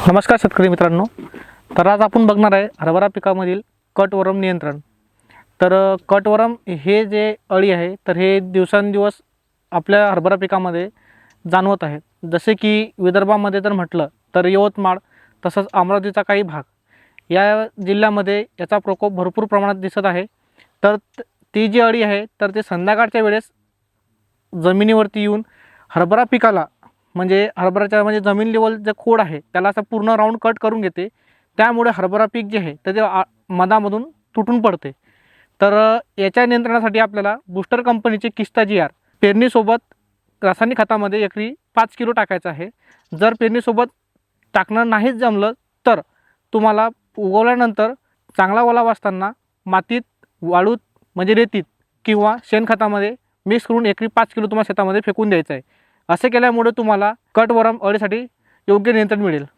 नमस्कार शेतकरी मित्रांनो. तर आज आपण बघणार आहे हरभरा पिकामधील कटवर्म नियंत्रण. तर कटवर्म हे जे अळी आहे तर हे दिवसेंदिवस आपल्या हरभरा पिकामध्ये जाणवत आहेत. जसे की विदर्भामध्ये जर म्हटलं तर यवतमाळ तसंच अमरावतीचा काही भाग या जिल्ह्यामध्ये याचा प्रकोप भरपूर प्रमाणात दिसत आहे. तर ती जी अळी आहे तर ते संध्याकाळच्या वेळेस जमिनीवरती येऊन हरभरा पिकाला म्हणजे हरभराच्या म्हणजे जमीन लेवल जे खोड आहे त्याला असं पूर्ण राऊंड कट करून घेते. त्यामुळे हरभरा पीक जे आहे तर ते मधामधून तुटून पडते. तर याच्या नियंत्रणासाठी आपल्याला बूस्टर कंपनीचे किस्ता जी आर पेरणीसोबत रासायनिक खतामध्ये एकरी 5 किलो टाकायचं आहे. जर पेरणीसोबत टाकणं नाहीच जमलं तर तुम्हाला उगवल्यानंतर चांगला ओलावा असताना मातीत वाळूत म्हणजे रेतीत किंवा शेणखतामध्ये मिक्स करून एकरी 5 किलो तुम्हाला शेतामध्ये फेकून द्यायचं आहे. असे केल्यामुळे तुम्हाला कटवर्म अळीसाठी योग्य नियंत्रण मिळेल.